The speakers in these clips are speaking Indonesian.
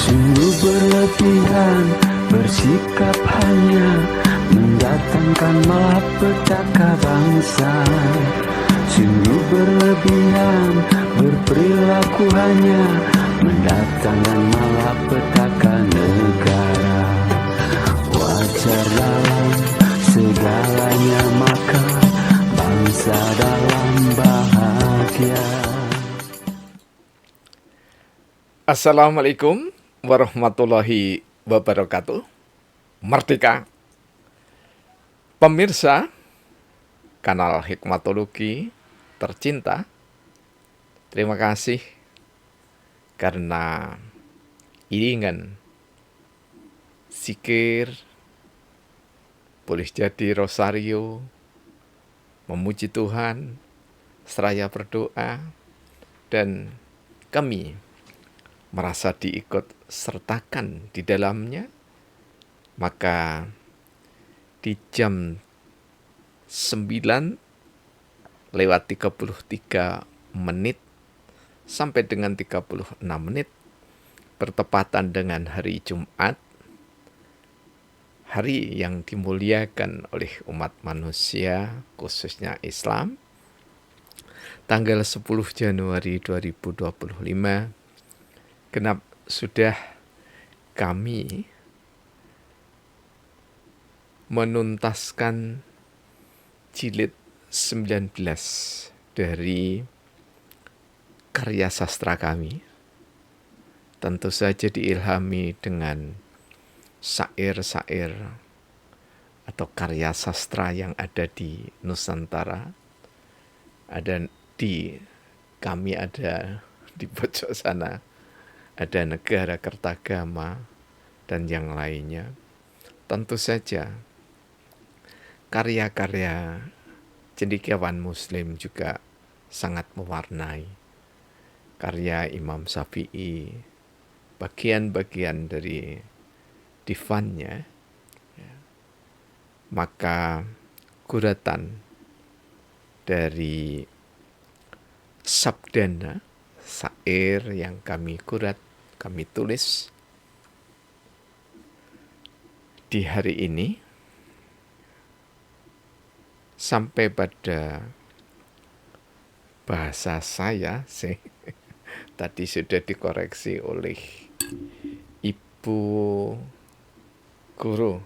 Sungguh berlebihan bersikap hanya mendatangkan malapetaka bangsa. Sungguh berlebihan berperilaku hanya mendatangkan malapetaka negara. Wajar dalam segalanya maka bangsa dalam bahagia. Assalamualaikum warahmatullahi wabarakatuh. Merdeka. Pemirsa kanal Hikmatologi tercinta, terima kasih karena iringan zikir, boleh jadi rosario, memuji Tuhan, seraya berdoa, dan kami merasa diikut sertakan di dalamnya, maka di jam 9:33 sampai dengan 36 menit bertepatan dengan hari Jumat, hari yang dimuliakan oleh umat manusia khususnya Islam, tanggal 10 Januari 2025, genap sudah kami menuntaskan jilid 19 dari karya sastra kami. Tentu saja diilhami dengan syair-syair atau karya sastra yang ada di Nusantara. Kami ada di pojok sana, ada Negara Kertagama dan yang lainnya. Tentu saja karya-karya cendekiawan Muslim juga sangat mewarnai. Karya Imam Syafi'i, bagian-bagian dari divannya, maka guratan dari sabdana, syair yang kami kurat, kami tulis di hari ini sampai pada bahasa saya sih tadi sudah dikoreksi oleh Ibu Guru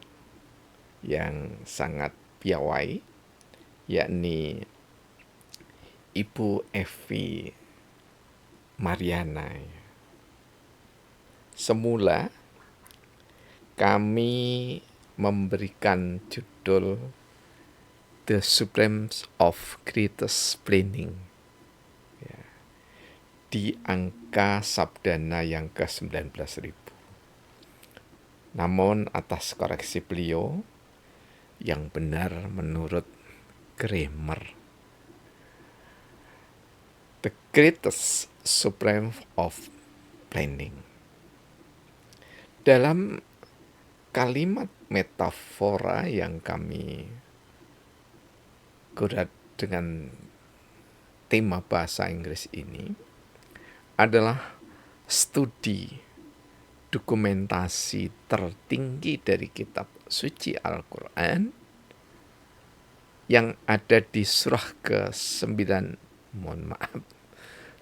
yang sangat piawai, yakni Ibu Evi Mariana. Semula kami memberikan judul The Supreme of Greatest Planning, di angka sabdana yang ke-19.000. Namun atas koreksi beliau yang benar menurut grammar, The Greatest Supreme of Planning. Dalam kalimat metafora yang kami kurat dengan tema bahasa Inggris ini adalah studi dokumentasi tertinggi dari kitab suci Al-Quran yang ada di surah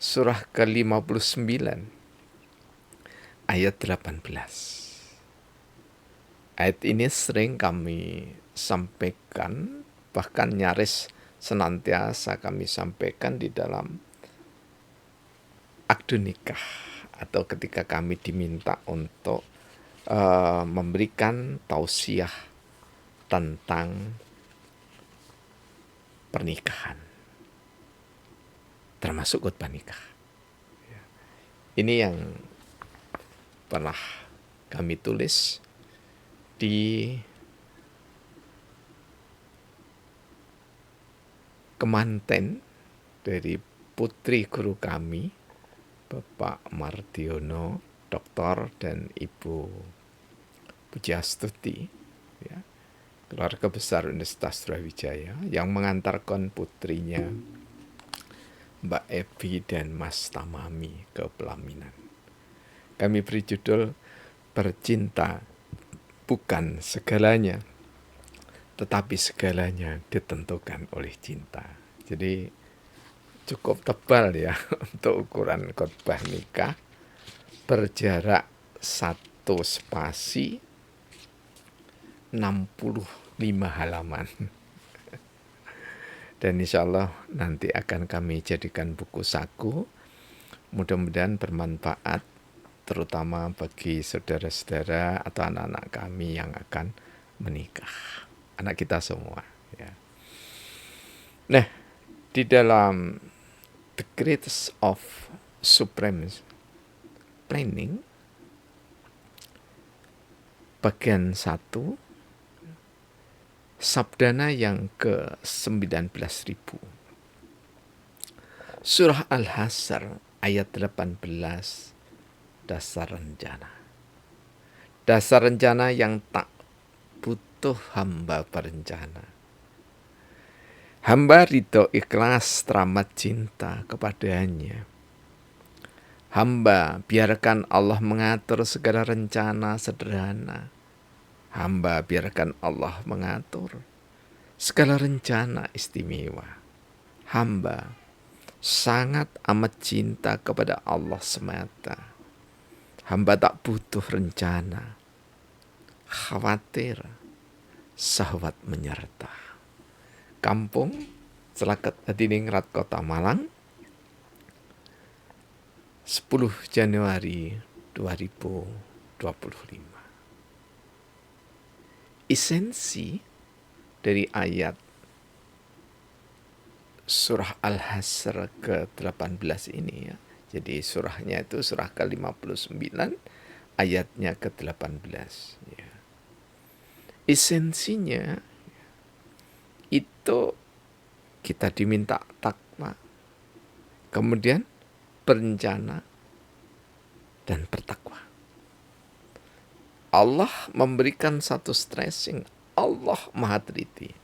surah ke-59 ayat 18. Ayat ini sering kami sampaikan, bahkan nyaris senantiasa kami sampaikan di dalam akdu nikah atau ketika kami diminta untuk memberikan tausiah tentang pernikahan, termasuk khutbah nikah. Ini yang pernah kami tulis di kemanten dari putri guru kami, Bapak Mardiono, Doktor, dan Ibu Pujastuti, keluarga besar Universitas Brawijaya, yang mengantarkan putrinya Mbak Evi dan Mas Tamami ke pelaminan. Kami beri judul Bercinta bukan segalanya, tetapi segalanya ditentukan oleh cinta. Jadi cukup tebal ya untuk ukuran khotbah nikah, berjarak 1 spasi 65 halaman. Dan insya Allah nanti akan kami jadikan buku saku. Mudah-mudahan bermanfaat, terutama bagi saudara-saudara atau anak-anak kami yang akan menikah. Anak kita semua. Ya. Nah, di dalam The Greatest of Supreme Planning, bagian 1, Sabdana yang ke-19.000. Surah Al-Hasr ayat 18, dasar rencana. Dasar rencana yang tak butuh hamba berencana. Hamba ridho ikhlas teramat cinta kepadanya. Hamba biarkan Allah mengatur segala rencana sederhana. Hamba biarkan Allah mengatur segala rencana istimewa. Hamba sangat amat cinta kepada Allah semata. Hamba tak butuh rencana, khawatir, syahwat menyerta. Kampung Celaket Hadiningrat Kota Malang, 10 Januari 2025. Esensi dari ayat surah Al-Hasr ke-18 ini ya. Jadi surahnya itu surah ke-59, ayatnya ke-18 ya. Esensinya itu kita diminta takwa, kemudian berencana dan bertakwa. Allah memberikan satu stressing, Allah maha teliti.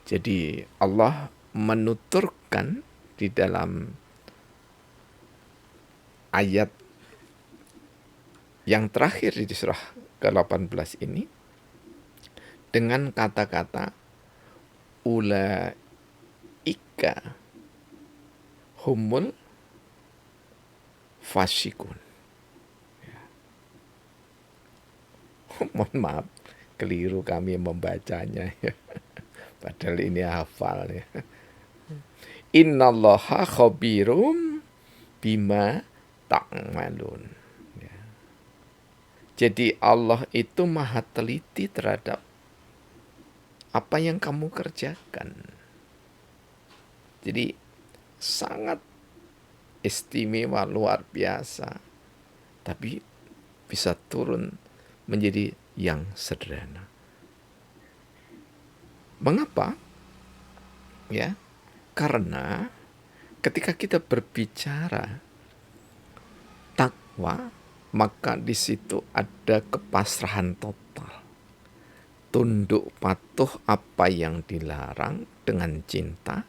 Jadi Allah menuturkan di dalam ayat yang terakhir di surah ke-18 ini dengan kata-kata ulaika humul fasikun. Ya. Mohon maaf, keliru kami membacanya ya. Padahal ini hafal ya. Innallaha khabirum bima ta'malun. Ya. Jadi Allah itu maha teliti terhadap apa yang kamu kerjakan. Jadi sangat istimewa, luar biasa, tapi bisa turun menjadi yang sederhana. Mengapa? Ya, karena ketika kita berbicara takwa, maka di situ ada kepasrahan total. Tunduk patuh apa yang dilarang dengan cinta,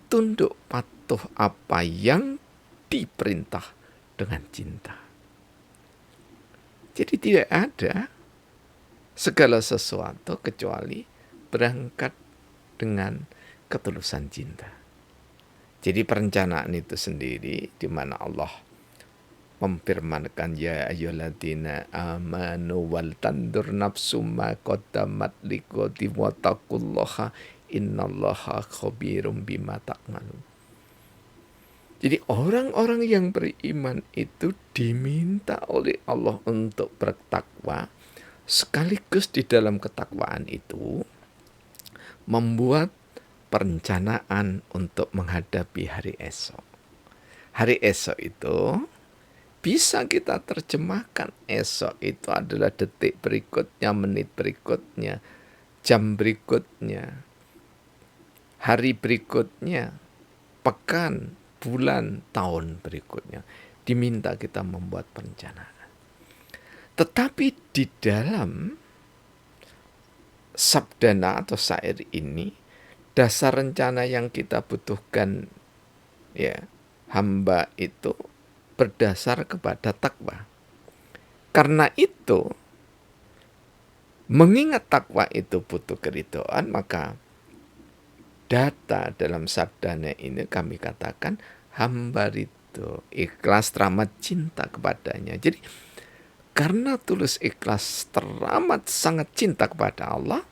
tunduk patuh apa yang diperintah dengan cinta. Jadi tidak ada segala sesuatu kecuali berangkat dengan ketulusan cinta. Jadi perencanaan itu sendiri di mana Allah memfirmankan ya ayyuhalladzina amanu wal tandur nafsum ma qaddamat liqati wa taqullaha innallaha khabirum bima ta'malun. Jadi orang-orang yang beriman itu diminta oleh Allah untuk bertakwa, sekaligus di dalam ketakwaan itu membuat perencanaan untuk menghadapi hari esok. Hari esok itu bisa kita terjemahkan, esok itu adalah detik berikutnya, menit berikutnya, jam berikutnya, hari berikutnya, pekan, bulan, tahun berikutnya. Diminta kita membuat perencanaan. Tetapi di dalam sabdana atau syair ini dasar rencana yang kita butuhkan, ya, hamba itu berdasar kepada takwa. Karena itu, mengingat takwa itu butuh keridhaan, maka data dalam sabdanya ini kami katakan hamba itu ikhlas teramat cinta kepadanya. Jadi karena tulus ikhlas teramat sangat cinta kepada Allah,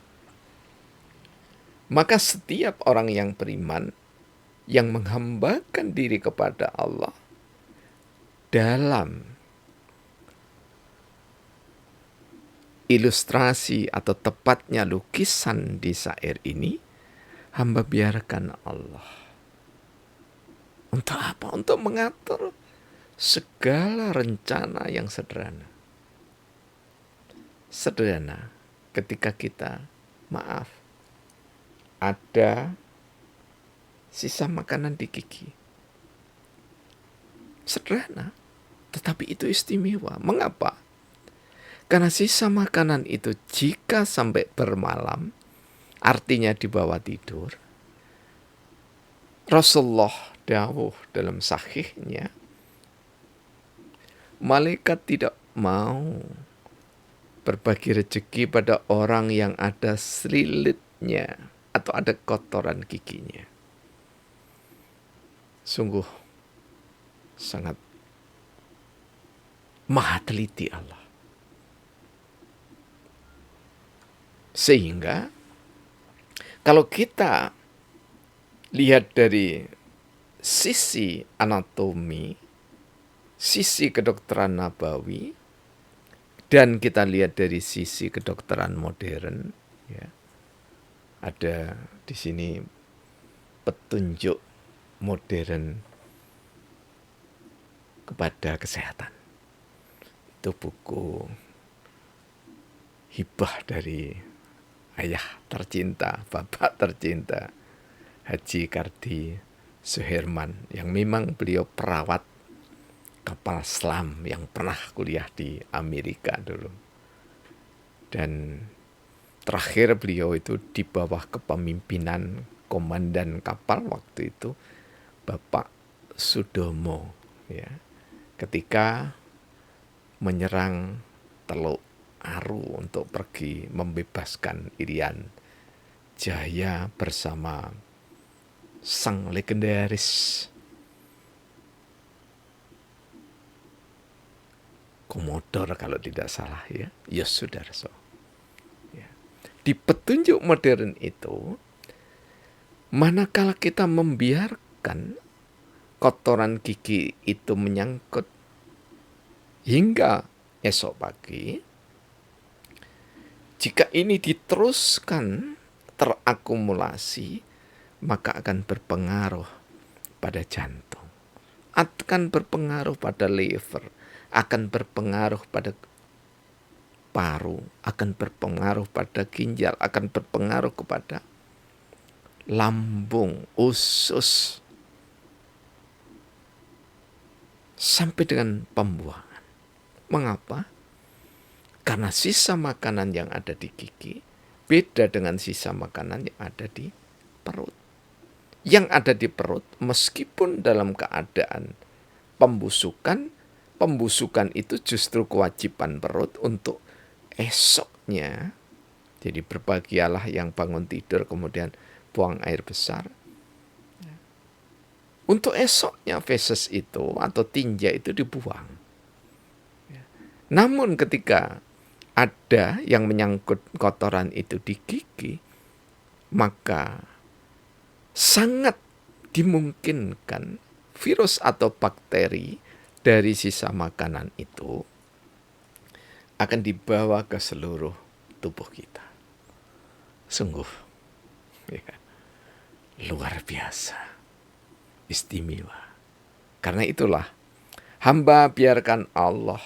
maka setiap orang yang beriman yang menghambakan diri kepada Allah dalam ilustrasi atau tepatnya lukisan di syair ini, hamba biarkan Allah. Untuk apa? Untuk mengatur segala rencana yang sederhana. Sederhana ketika kita, maaf, ada sisa makanan di gigi. Sederhana, tetapi itu istimewa. Mengapa? Karena sisa makanan itu jika sampai bermalam, artinya di bawah tidur, Rasulullah dawuh dalam sahihnya, malaikat tidak mau berbagi rezeki pada orang yang ada selilitnya atau ada kotoran giginya. Sungguh sangat maha teliti Allah. Sehingga kalau kita lihat dari sisi anatomi, sisi kedokteran nabawi, dan kita lihat dari sisi kedokteran modern, ya, ada di sini petunjuk modern kepada kesehatan. Itu buku hibah dari ayah tercinta, bapak tercinta, Haji Kardi Suherman, yang memang beliau perawat kapal selam yang pernah kuliah di Amerika dulu. Dan terakhir beliau itu di bawah kepemimpinan komandan kapal waktu itu, Bapak Sudomo, ya, ketika menyerang Teluk Aru untuk pergi membebaskan Irian Jaya bersama sang legendaris Komodor kalau tidak salah, ya, Yosudarso. Ya. Di petunjuk modern itu, manakala kita membiarkan kotoran gigi itu menyangkut hingga esok pagi, jika ini diteruskan terakumulasi, maka akan berpengaruh pada jantung, akan berpengaruh pada liver, akan berpengaruh pada paru, akan berpengaruh pada ginjal, akan berpengaruh kepada lambung, usus, sampai dengan pembuangan. Mengapa? Karena sisa makanan yang ada di gigi beda dengan sisa makanan yang ada di perut. Yang ada di perut, meskipun dalam keadaan pembusukan itu justru kewajiban perut untuk esoknya. Jadi berbahagialah yang bangun tidur kemudian buang air besar. Untuk esoknya feses itu atau tinja itu dibuang. Namun ketika ada yang menyangkut kotoran itu di gigi, maka sangat dimungkinkan virus atau bakteri dari sisa makanan itu akan dibawa ke seluruh tubuh kita. Sungguh, ya, luar biasa, istimewa. Karena itulah hamba biarkan Allah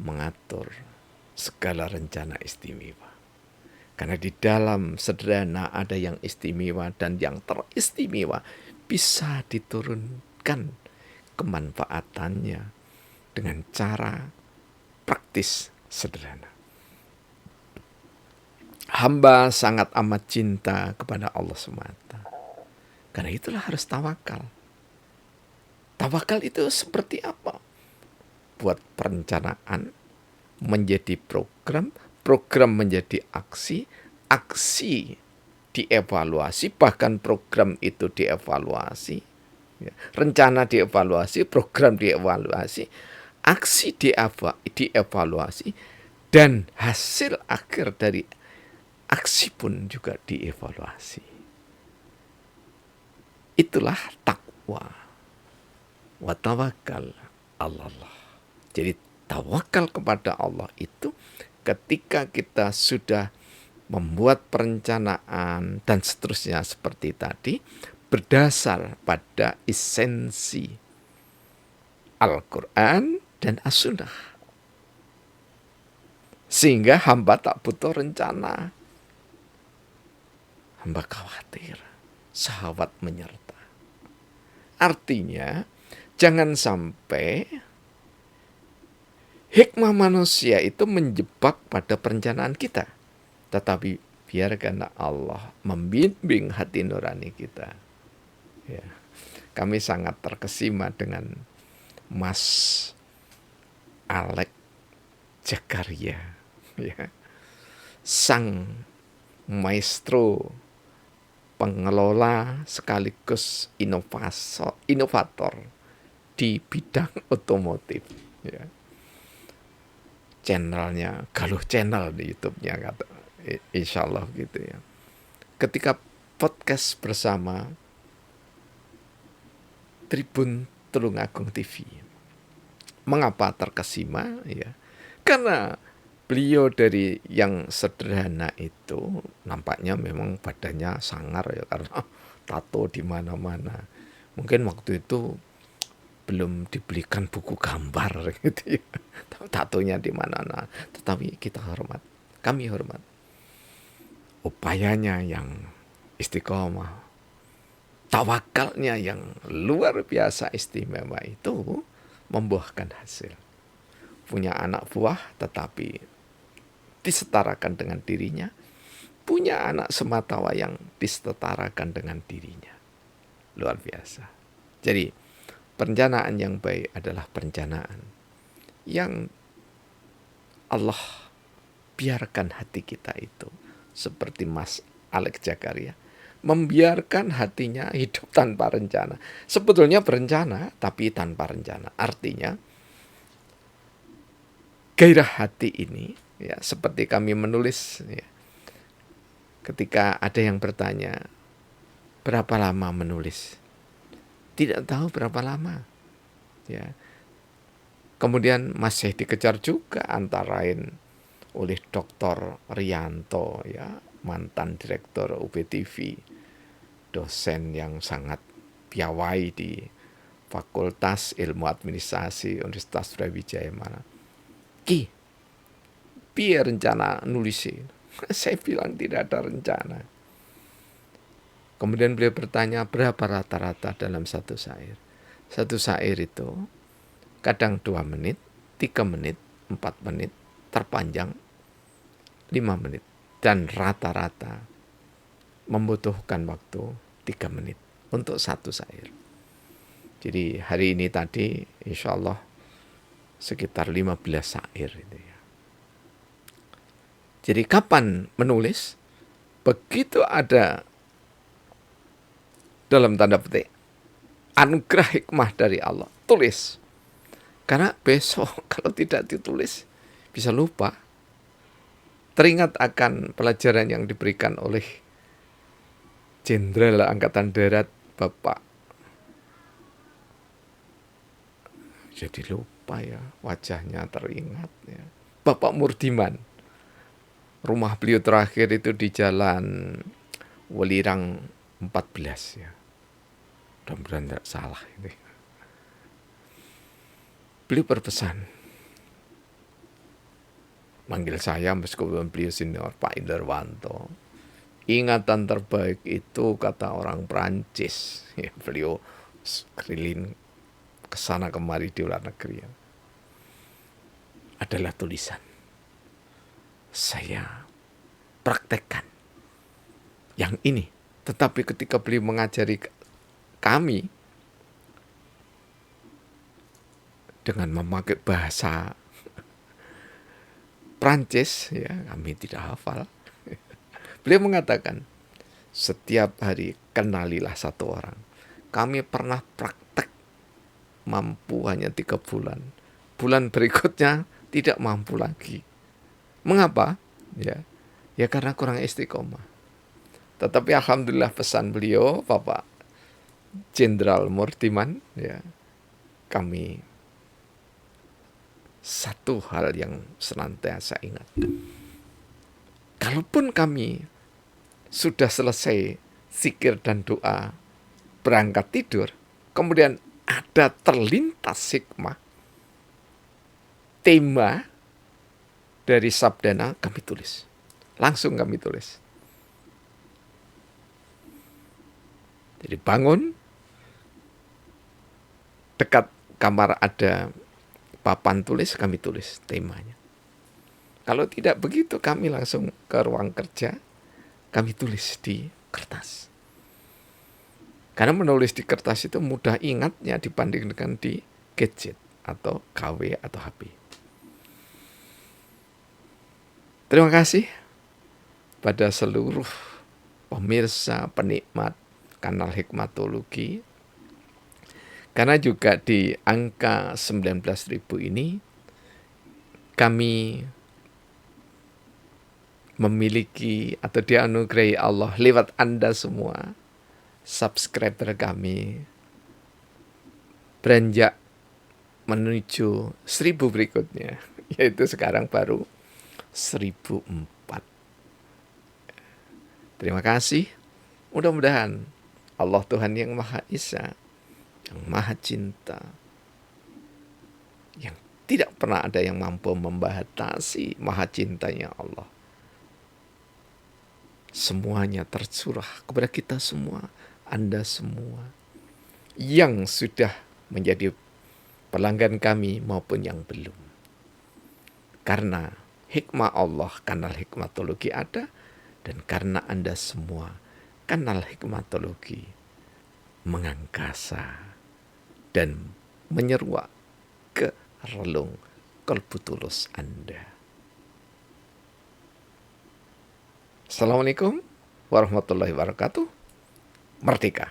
mengatur segala rencana istimewa. Karena di dalam sederhana ada yang istimewa, dan yang teristimewa bisa diturunkan kemanfaatannya dengan cara praktis sederhana. hamba sangat amat cinta kepada Allah semata. Karena itulah harus tawakal. Tawakal itu seperti apa? Buat perencanaan menjadi program, program menjadi aksi, aksi dievaluasi, bahkan program itu dievaluasi, ya. Rencana dievaluasi, program dievaluasi, aksi dievaluasi, dan hasil akhir dari aksi pun juga dievaluasi. Itulah takwa. Wa tawakkal Allah. Jadi tawakal kepada Allah itu ketika kita sudah membuat perencanaan dan seterusnya seperti tadi, berdasar pada esensi Al-Quran dan As-Sunnah. Sehingga hamba tak butuh rencana. Hamba khawatir, syahwat menyerta. Artinya, jangan sampai hikmah manusia itu menjebak pada perencanaan kita. Tetapi biarkan Allah membimbing hati nurani kita. Ya. Kami sangat terkesima dengan Mas Alek Jakaria, ya. Sang maestro pengelola sekaligus inovator di bidang otomotif, ya. Channelnya Galuh Channel di YouTube-nya, kata, insya Allah gitu ya. Ketika podcast bersama Tribun Tulungagung TV, mengapa terkesima? Ya, karena beliau dari yang sederhana itu nampaknya memang badannya sangar ya, karena tato di mana-mana. Mungkin waktu itu belum dibelikan buku gambar gitu ya. Tatonya di mana-mana. Tetapi kita hormat. Kami hormat upayanya yang istiqomah. Tawakalnya yang luar biasa istimewa itu membuahkan hasil. Punya anak buah tetapi disetarakan dengan dirinya. Punya anak sematawayang disetarakan dengan dirinya. Luar biasa. Jadi perencanaan yang baik adalah perencanaan yang Allah biarkan hati kita itu seperti Mas Alek Jakaria, membiarkan hatinya hidup tanpa rencana. Sebetulnya berencana tapi tanpa rencana. Artinya gairah hati ini, ya, seperti kami menulis, ya, ketika ada yang bertanya berapa lama menulis, tidak tahu berapa lama, ya. Kemudian masih dikejar juga antara lain oleh Dr. Rianto, ya, mantan direktur UPTV, dosen yang sangat piawai di Fakultas Ilmu Administrasi Universitas Brawijaya mana. Ki, biar rencana nulis. Saya bilang tidak ada rencana. Kemudian beliau bertanya berapa rata-rata dalam satu syair. Satu syair itu kadang 2 menit, 3 menit, 4 menit, terpanjang 5 menit. Dan rata-rata membutuhkan waktu 3 menit untuk satu syair. Jadi hari ini tadi insya Allah sekitar 15 syair itu ya. Jadi kapan menulis? Begitu ada dalam tanda petik anugerah hikmah dari Allah, tulis. Karena besok kalau tidak ditulis bisa lupa. Teringat akan pelajaran yang diberikan oleh Jenderal Angkatan Darat Bapak. Jadi lupa ya, wajahnya teringat ya. Bapak Murdiman. Rumah beliau terakhir itu di Jalan Welirang 14 ya. Mudah-mudahan tidak salah ini. Beliau berpesan, manggil saya meskipun beliau senior, Pak Indarwanto. Ingatan terbaik itu kata orang Prancis. Ya, beliau keliling kesana kemari di luar negeri ya. Adalah tulisan. Saya praktekkan yang ini. Tetapi ketika beliau mengajari kami dengan memakai bahasa Prancis, ya kami tidak hafal. Beliau mengatakan, setiap hari kenalilah satu orang. Kami pernah praktek mampu hanya 3 bulan. Bulan berikutnya tidak mampu lagi. Mengapa? Ya karena kurang istiqomah. Tetapi alhamdulillah pesan beliau, Bapak Jenderal Murtiman, ya, kami satu hal yang senantiasa ingat. Kalaupun kami sudah selesai zikir dan doa, berangkat tidur, kemudian ada terlintas hikmah, tema dari sabdana, kami tulis. Langsung kami tulis. Jadi bangun, dekat kamar ada papan tulis, kami tulis temanya. Kalau tidak begitu, kami langsung ke ruang kerja, kami tulis di kertas. Karena menulis di kertas itu mudah ingatnya dibandingkan di gadget atau KW atau HP. Terima kasih pada seluruh pemirsa, penikmat kanal Hikmatologi. Karena juga di angka 19.000 ini kami memiliki atau dianugerahi Allah lewat Anda semua, subscriber kami, beranjak menuju 1000 berikutnya, yaitu sekarang baru 1004. Terima kasih. Mudah-mudahan Allah Tuhan yang Maha Esa, yang Maha Cinta, yang tidak pernah ada yang mampu membatasi Maha Cintanya Allah, semuanya tercurah kepada kita semua, Anda semua yang sudah menjadi pelanggan kami maupun yang belum. Karena hikmah Allah, kanal Hikmatologi ada, dan karena Anda semua, kanal Hikmatologi mengangkasa dan menyeruak ke relung kalbu tulus Anda. Assalamualaikum warahmatullahi wabarakatuh. Merdeka.